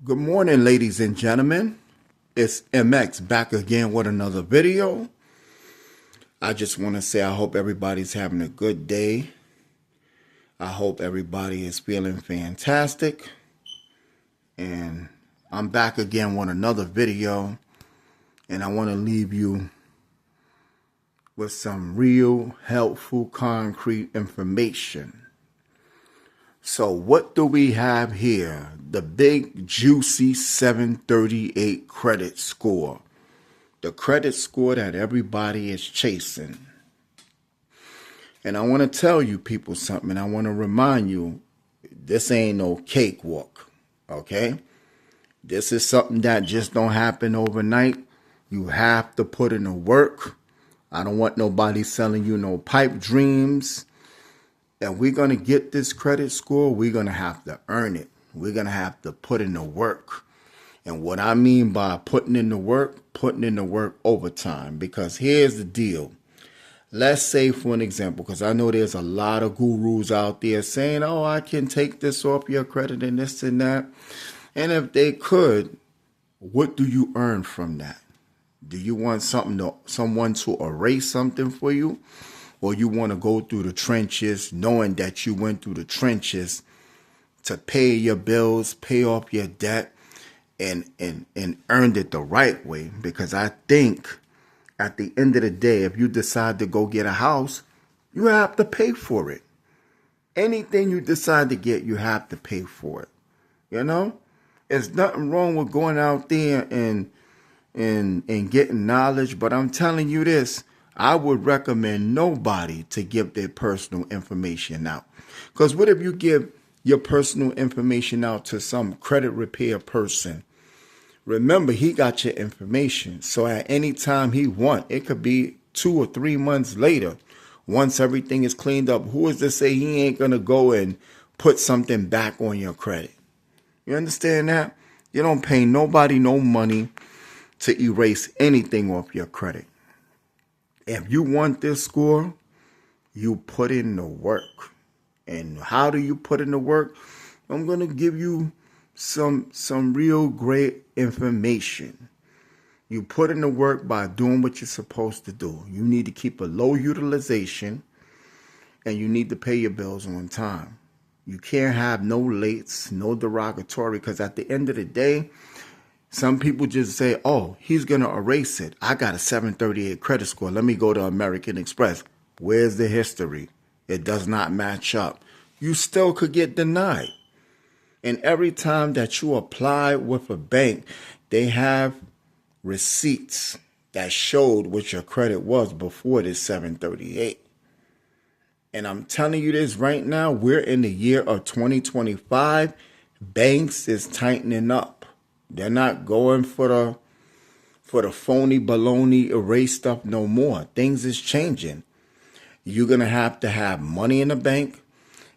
Good morning, ladies and gentlemen. It's MX back again with another video. I just want to say I hope everybody's having a good day. I hope everybody is feeling fantastic. And I'm back again with another video. And I want to leave you with some real helpful, concrete information. So what do we have here? The big, juicy 738 credit score. The credit score that everybody is chasing. And I want to tell you people something. I want to remind you, this ain't no cakewalk, okay? This is something that just don't happen overnight. You have to put in the work. I don't want nobody selling you no pipe dreams. And we're going to get this credit score, we're going to have to earn it. We're going to have to put in the work. And what I mean by putting in the work overtime. Because here's the deal. Let's say, for an example, because I know there's a lot of gurus out there saying, oh, I can take this off your credit and this and that. And if they could, what do you earn from that? Do you want someone to erase something for you? Or you want to go through the trenches knowing that you went through the trenches to pay your bills, pay off your debt, and earned it the right way? Because I think at the end of the day, if you decide to go get a house, you have to pay for it. Anything you decide to get, you have to pay for it. You know? There's nothing wrong with going out there and getting knowledge, but I'm telling you this. I would recommend nobody to give their personal information out. Because what if you give your personal information out to some credit repair person? Remember, he got your information. So at any time he wants, it could be 2 or 3 months later, once everything is cleaned up, who is to say he ain't going to go and put something back on your credit? You understand that? You don't pay nobody no money to erase anything off your credit. If you want this score, you put in the work. And how do you put in the work? I'm going to give you some real great information. You put in the work by doing what you're supposed to do. You need to keep a low utilization, and you need to pay your bills on time. You can't have no lates, no derogatory, because at the end of the day, some people just say, oh, he's going to erase it. I got a 738 credit score. Let me go to American Express. Where's the history? It does not match up. You still could get denied. And every time that you apply with a bank, they have receipts that showed what your credit was before this 738. And I'm telling you this right now, we're in the year of 2025. Banks is tightening up. They're not going for the phony baloney erase stuff no more. Things is changing. You're going to have money in the bank,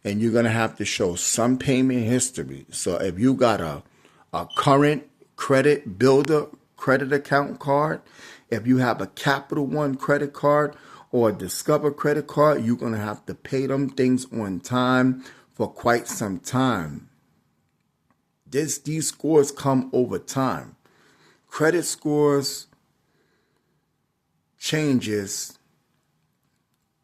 and you're going to have to show some payment history. So if you got a current credit builder credit account card, if you have a Capital One credit card or a Discover credit card, you're going to have to pay them things on time for quite some time. These scores come over time. Credit scores changes,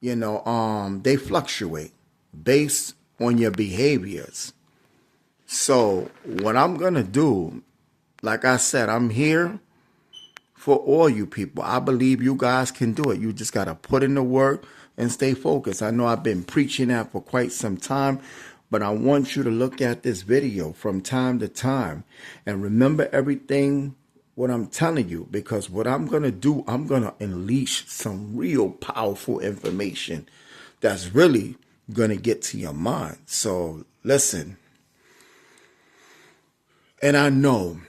they fluctuate based on your behaviors. So what I'm going to do, like I said, I'm here for all you people. I believe you guys can do it. You just got to put in the work and stay focused. I know I've been preaching that for quite some time, but I want you to look at this video from time to time and remember everything what I'm telling you, because what I'm going to do, I'm going to unleash some real powerful information that's really going to get to your mind. So listen, and I know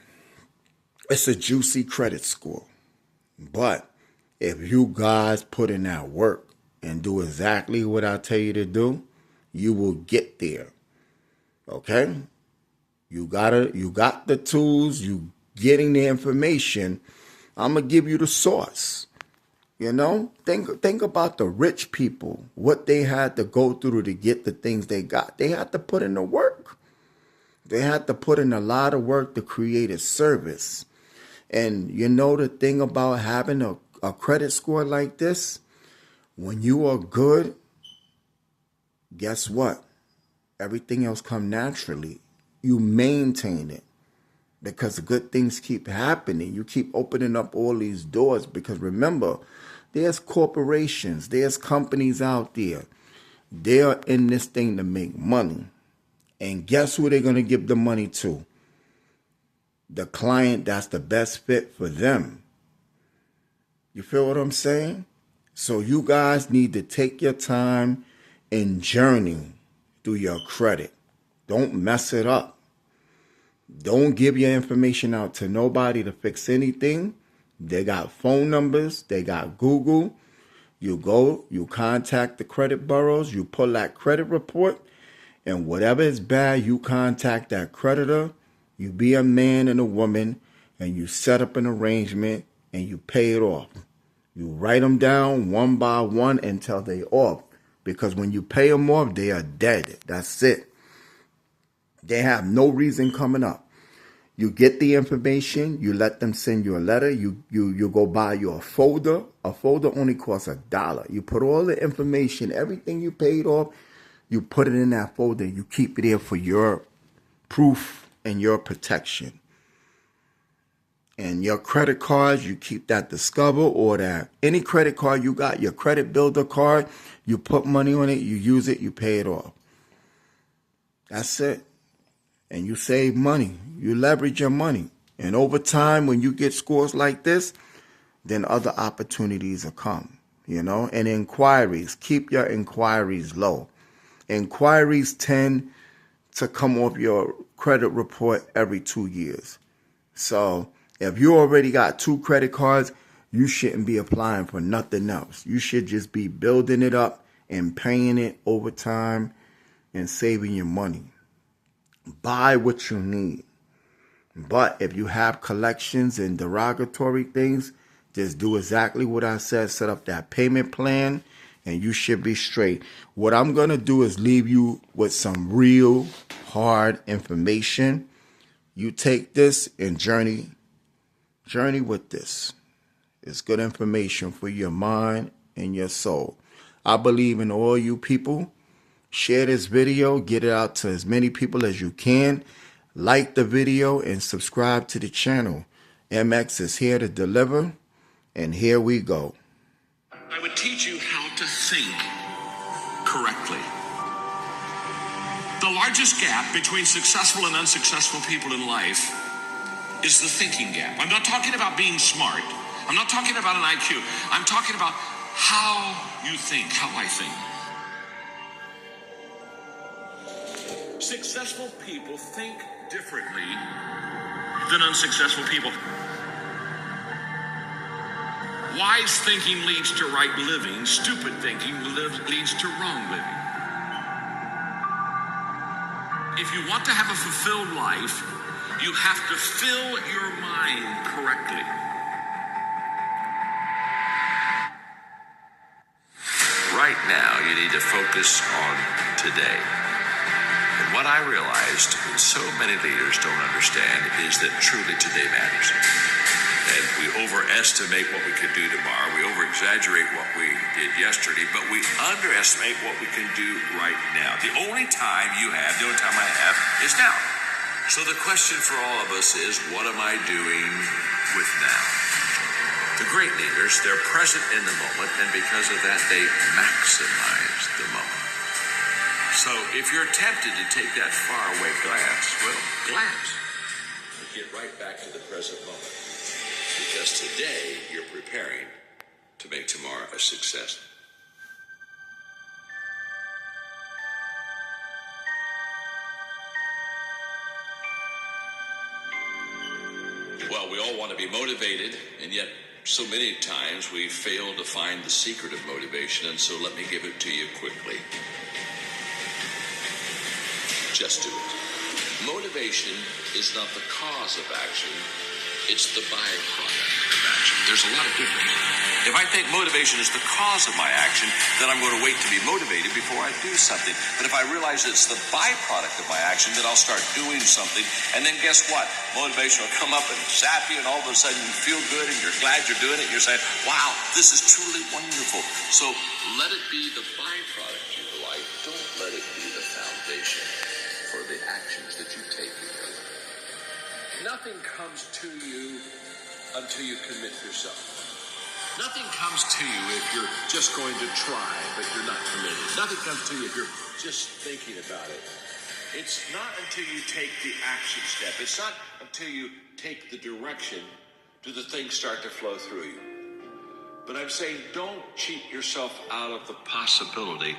it's a juicy credit score, but if you guys put in that work and do exactly what I tell you to do, you will get there. Okay? You got the tools, you getting the information. I'm going to give you the source. Think about the rich people, what they had to go through to get the things they got. They had to put in the work. They had to put in a lot of work to create a service. And you know the thing about having a credit score like this? When you are good, guess what? Everything else come naturally. You maintain it because good things keep happening. You keep opening up all these doors because remember, there's corporations, there's companies out there. They are in this thing to make money. And guess who they're going to give the money to? The client that's the best fit for them. You feel what I'm saying? So you guys need to take your time and journey through your credit. Don't mess it up. Don't give your information out to nobody to fix anything. They got phone numbers. They got Google. You go, you contact the credit bureaus. You pull that credit report. And whatever is bad, you contact that creditor. You be a man and a woman. And you set up an arrangement. And you pay it off. You write them down one by one until they off. Because when you pay them off, they are dead. That's it. They have no reason coming up. You get the information. You let them send you a letter. You go buy you a folder. A folder only costs $1. You put all the information, everything you paid off, you put it in that folder. You keep it there for your proof and your protection. And your credit cards, you keep that Discover or that any credit card you got, your credit builder card, you put money on it, you use it, you pay it off. That's it. And you save money. You leverage your money. And over time, when you get scores like this, then other opportunities will come, you know. And inquiries, keep your inquiries low. Inquiries tend to come off your credit report every 2 years. So if you already got 2 credit cards, you shouldn't be applying for nothing else. You should just be building it up and paying it over time and saving your money. Buy what you need. But if you have collections and derogatory things, just do exactly what I said. Set up that payment plan and you should be straight. What I'm going to do is leave you with some real hard information. You take this and journey with this. It's good information for your mind and your soul. I believe in all you people. Share this video. Get it out to as many people as you can. Like the video and subscribe to the channel. MX is here to deliver. And here we go. I would teach you how to think correctly. The largest gap between successful and unsuccessful people in life is the thinking gap. I'm not talking about being smart. I'm not talking about an IQ. I'm talking about how you think, how I think. Successful people think differently than unsuccessful people. Wise thinking leads to right living. Stupid thinking leads to wrong living. If you want to have a fulfilled life, you have to fill your mind correctly. Right now, you need to focus on today. And what I realized so many leaders don't understand is that truly today matters. And we overestimate what we could do tomorrow. We over-exaggerate what we did yesterday, but we underestimate what we can do right now. The only time you have, the only time I have, is now. So the question for all of us is, what am I doing with now? The great leaders, they're present in the moment, and because of that, they maximize the moment. So if you're tempted to take that faraway glance, well, glance. But get right back to the present moment. Because today, you're preparing to make tomorrow a success. Well, we all want to be motivated, and yet so many times we fail to find the secret of motivation, and so let me give it to you quickly. Just do it. Motivation is not the cause of action. It's the byproduct of action. There's a lot of difference. If I think motivation is the cause of my action, then I'm going to wait to be motivated before I do something. But if I realize it's the byproduct of my action, then I'll start doing something. And then guess what? Motivation will come up and zap you, and all of a sudden you feel good and you're glad you're doing it. And you're saying, wow, this is truly wonderful. So let it be the byproduct you like. Don't let it be the foundation for the actions that you take in your life. Nothing comes to you until you commit yourself. Nothing comes to you if you're just going to try, but you're not committed. Nothing comes to you if you're just thinking about it. It's not until you take the action step. It's not until you take the direction do the things start to flow through you. But I'm saying don't cheat yourself out of the possibility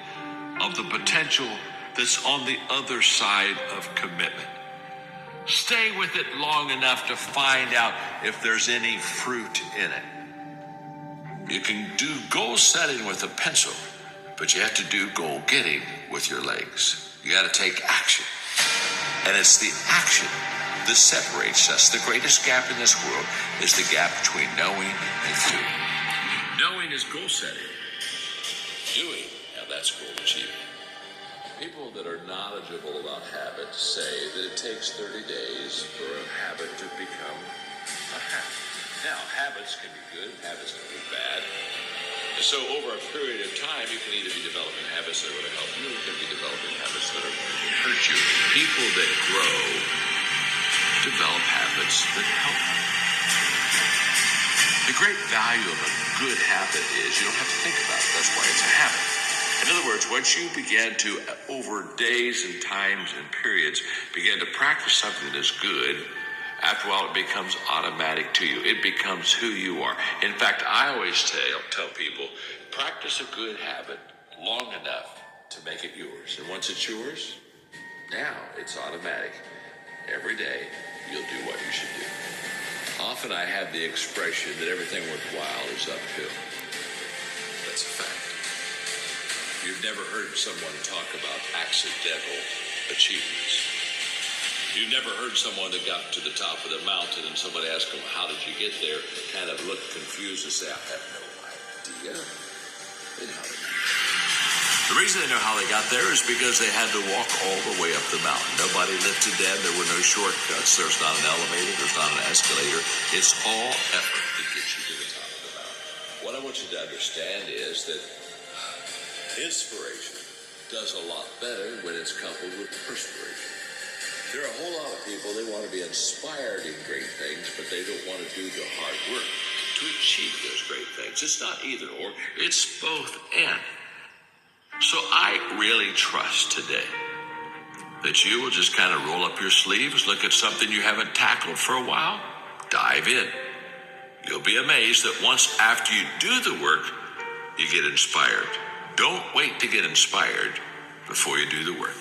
of the potential that's on the other side of commitment. Stay with it long enough to find out if there's any fruit in it. You can do goal setting with a pencil, but you have to do goal getting with your legs. You got to take action. And it's the action that separates us. The greatest gap in this world is the gap between knowing and doing. Knowing is goal setting. Doing, now that's goal achieving. People that are knowledgeable about habits say that it takes 30 days for a habit to become a habit. Now, habits can be good, habits can be bad. So over a period of time, you can either be developing habits that are going to help you, or you can be developing habits that are going to hurt you. People that grow develop habits that help them. The great value of a good habit is you don't have to think about it. That's why it's a habit. In other words, once you begin to, over days and times and periods, begin to practice something that is good, after a while, it becomes automatic to you. It becomes who you are. In fact, I always tell people, practice a good habit long enough to make it yours. And once it's yours, now it's automatic. Every day, you'll do what you should do. Often I have the expression that everything worthwhile is uphill. That's a fact. You've never heard someone talk about accidental achievements. You've never heard someone that got to the top of the mountain and somebody asked them, how did you get there? Kind of look confused and say, I have no idea. They know how they got there. The reason they know how they got there is because they had to walk all the way up the mountain. Nobody lifted them. There were no shortcuts. There's not an elevator. There's not an escalator. It's all effort that gets you to the top of the mountain. What I want you to understand is that inspiration does a lot better when it's coupled with perspiration. There are a whole lot of people, they want to be inspired in great things, but they don't want to do the hard work to achieve those great things. It's not either or, it's both and. So I really trust today that you will just kind of roll up your sleeves, look at something you haven't tackled for a while, dive in. You'll be amazed that once after you do the work, you get inspired. Don't wait to get inspired before you do the work.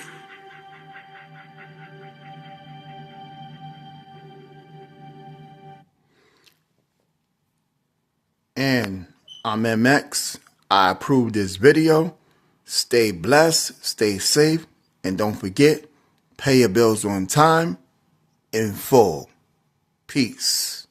And I'm M.X. I approve this video. Stay blessed, stay safe, and don't forget, pay your bills on time, in full. Peace.